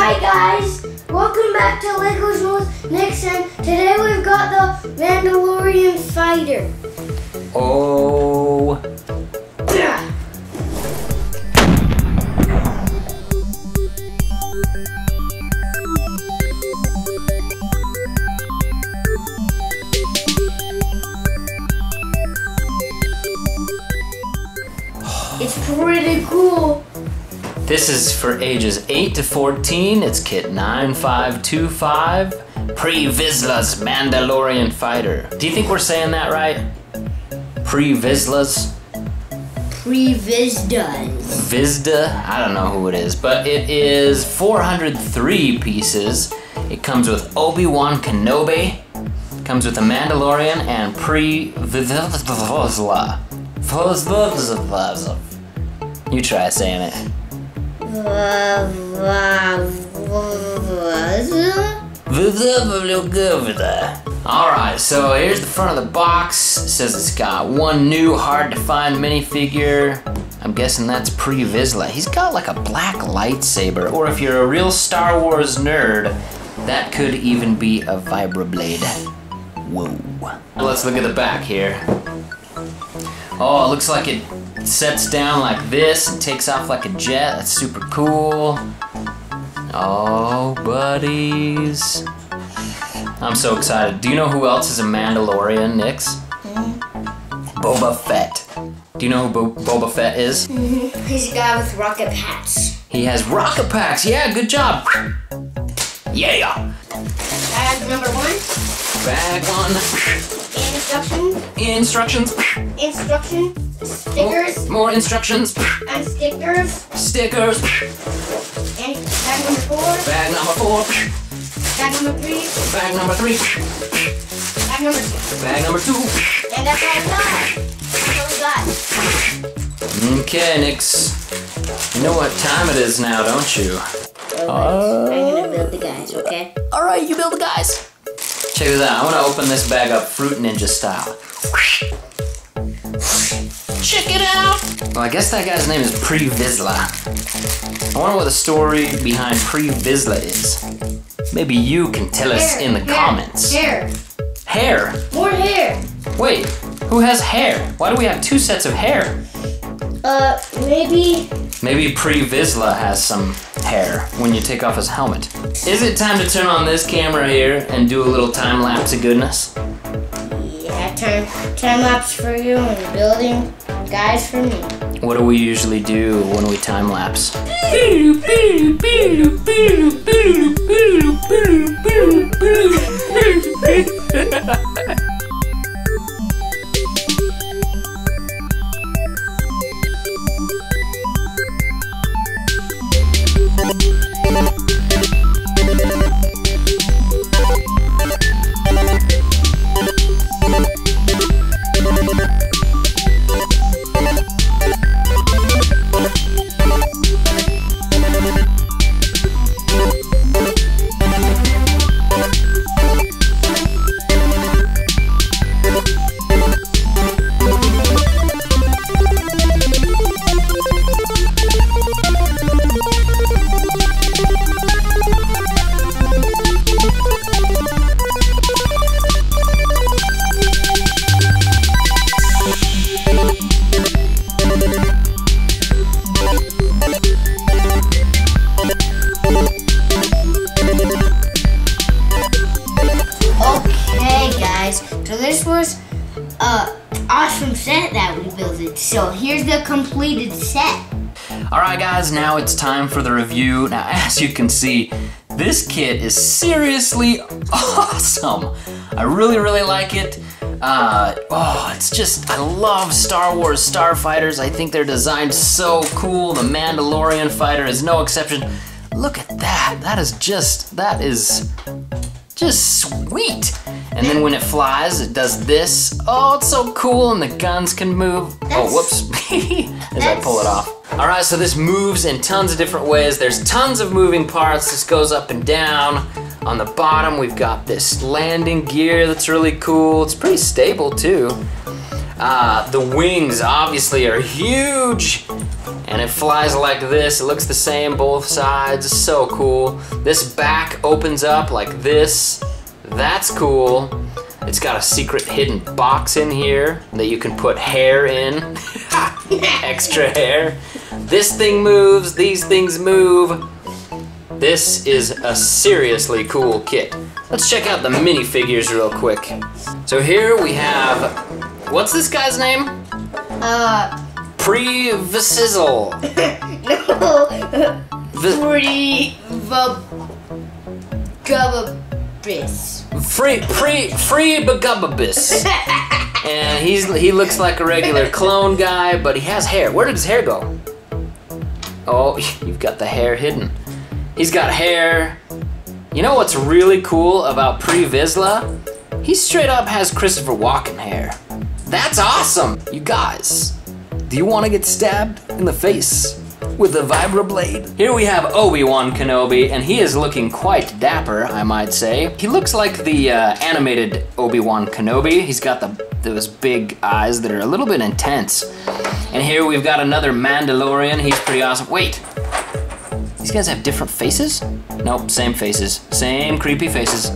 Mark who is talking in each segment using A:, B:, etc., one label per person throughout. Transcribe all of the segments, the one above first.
A: Hi guys, welcome back to Legos with NIX, and today we've got the Mandalorian fighter.
B: Oh.
A: It's pretty cool.
B: This is for ages 8 to 14. It's kit 9525. Pre-Vizsla's Mandalorian fighter. Do you think we're saying that right? Pre-Vizsla's?
A: Pre-Vizda's.
B: Vizda? I don't know who it is, but it is 403 pieces. It comes with Obi-Wan Kenobi. Comes with the Mandalorian and Pre-Vizsla. You try saying it. Alright, so here's the front of the box. It says it's got one new hard to find minifigure. I'm guessing that's Pre-Vizsla. He's got like a black lightsaber, or if you're a real Star Wars nerd, that could even be a vibroblade. Whoa. Let's look at the back here. Oh, it looks like it sets down like this and takes off like a jet. That's super cool. Oh, buddies. I'm so excited. Do you know who else is a Mandalorian, Nix? Boba Fett. Do you know who Boba Fett is?
A: He's the guy with rocket packs.
B: He has rocket packs. Yeah, good job. Yeah.
A: Bag number 1.
B: Bag 1.
A: Instructions.
B: Instructions.
A: Stickers.
B: More instructions.
A: And stickers.
B: Stickers.
A: And bag number 4.
B: Bag number 4.
A: Bag number 3.
B: Bag number 3.
A: Bag number 2.
B: Bag number 2.
A: And that's all we got. That's all we got.
B: Okay, Nix. You know what time it is now, don't you?
A: I'm gonna build the guys, okay?
B: Alright, you build the guys. Check this out. I want to open this bag up Fruit Ninja style. Check it out! Well, I guess that guy's name is Pre-Vizsla. I wonder what the story behind Pre-Vizsla is. Maybe you can tell us in the comments.
A: Hair.
B: Hair?
A: More hair.
B: Wait, who has hair? Why do we have 2 sets of hair? Maybe Pre-Vizsla has some hair when you take off his helmet. Is it time to turn on this camera here and do a little time lapse of goodness?
A: Yeah, time lapse for you and building guys for me.
B: What do we usually do when we time lapse?
A: So this was an awesome set that we built it. So here's the completed set.
B: Alright guys, now it's time for the review. Now as you can see, this kit is seriously awesome. I really like it. It's just, I love Star Wars starfighters. I think they're designed so cool. The Mandalorian fighter is no exception. Look at that, that is just sweet. And then when it flies, it does this. Oh, it's so cool, and the guns can move. Oh, whoops, as I pull it off. All right, so this moves in tons of different ways. There's tons of moving parts. This goes up and down. On the bottom, we've got this landing gear that's really cool. It's pretty stable too. The wings obviously are huge. and it flies like this. It looks the same both sides. So cool. This back opens up like this. That's cool. It's got a secret hidden box in here that you can put hair in. Extra hair. This thing moves, these things move. This is a seriously cool kit. Let's check out the minifigures real quick. So here we have, what's this guy's name? Pre-Visizzle.
A: No.
B: Free-Bagubabis. And he looks like a regular clone guy, but he has hair. Where did his hair go? Oh, you've got the hair hidden. He's got hair. You know what's really cool about Pre-Vizsla? He straight up has Christopher Walken hair. That's awesome! You guys, do you want to get stabbed in the face with a vibroblade? Here we have Obi-Wan Kenobi, and he is looking quite dapper, I might say. He looks like the animated Obi-Wan Kenobi. He's got those big eyes that are a little bit intense. And here we've got another Mandalorian. He's pretty awesome. Wait, these guys have different faces? Nope, same faces. Same creepy faces.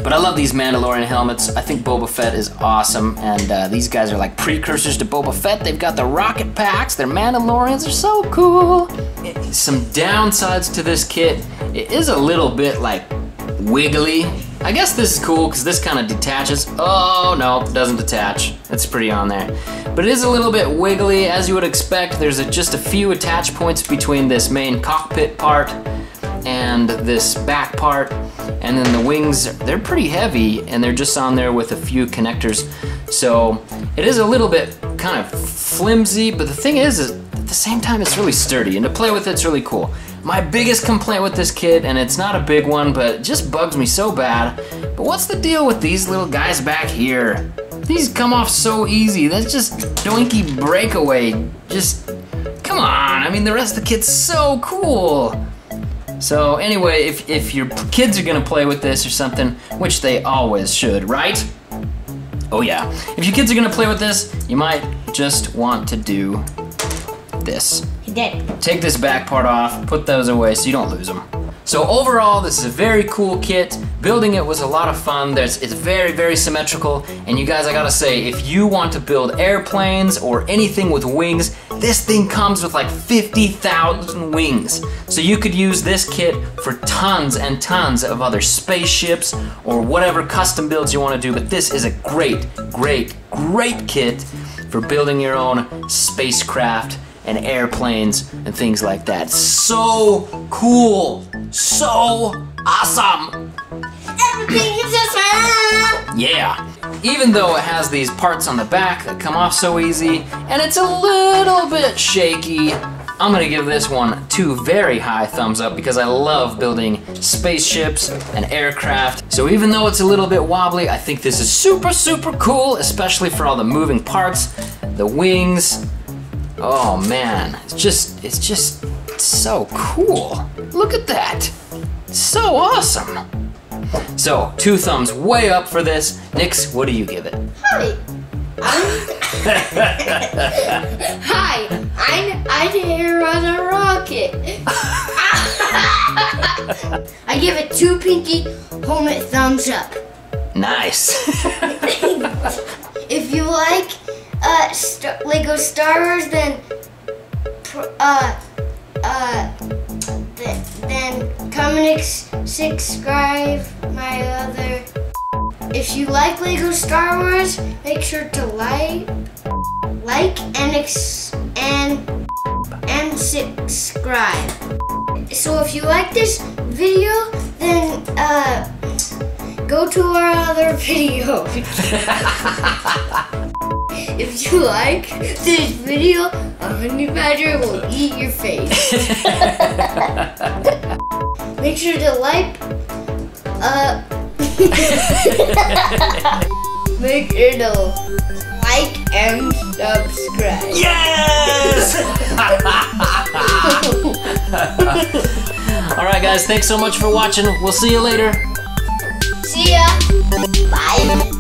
B: But I love these Mandalorian helmets. I think Boba Fett is awesome, and these guys are like precursors to Boba Fett. They've got the rocket packs. They're Mandalorians. They're so cool. Some downsides to this kit. It is a little bit like wiggly. I guess this is cool because this kind of detaches. Oh no, it doesn't detach. It's pretty on there. But it is a little bit wiggly, as you would expect. There's just a few attach points between this main cockpit part and this back part. And then the wings, they're pretty heavy, and they're just on there with a few connectors. So it is a little bit kind of flimsy, but the thing is at the same time, it's really sturdy, and to play with it's really cool. My biggest complaint with this kit, and it's not a big one, but it just bugs me so bad, but what's the deal with these little guys back here? These come off so easy. That's just doinky breakaway. Just, come on. I mean, the rest of the kit's so cool. So anyway, if your kids are gonna play with this or something, which they always should, right? Oh yeah. If your kids are gonna play with this, you might just want to do this.
A: He did.
B: Take this back part off, put those away so you don't lose them. So overall, this is a very cool kit. Building it was a lot of fun. It's very, very symmetrical. And you guys, I gotta say, if you want to build airplanes or anything with wings, this thing comes with like 50,000 wings. So you could use this kit for tons and tons of other spaceships or whatever custom builds you wanna do. But this is a great, great, great kit for building your own spacecraft and airplanes and things like that. So cool, so awesome.
A: Everything is awesome.
B: Yeah, even though it has these parts on the back that come off so easy, and it's a little bit shaky, I'm gonna give this one 2 very high thumbs up because I love building spaceships and aircraft. So even though it's a little bit wobbly, I think this is super, super cool, especially for all the moving parts, the wings. Oh man, it's just so cool. Look at that, so awesome. So 2 thumbs way up for this. Nix, what do you give it?
A: Hi, I'm here on a rocket. I give it 2 pinky helmet thumbs up.
B: Nice.
A: If you like Lego Star Wars, then come and subscribe my other. If you like Lego Star Wars, make sure to like and subscribe. So if you like this video, then go to our other video. If you like this video, a honey badger will eat your face. Make sure to make sure to like and subscribe.
B: Yes! All right, guys, thanks so much for watching. We'll see you later.
A: See ya. Bye.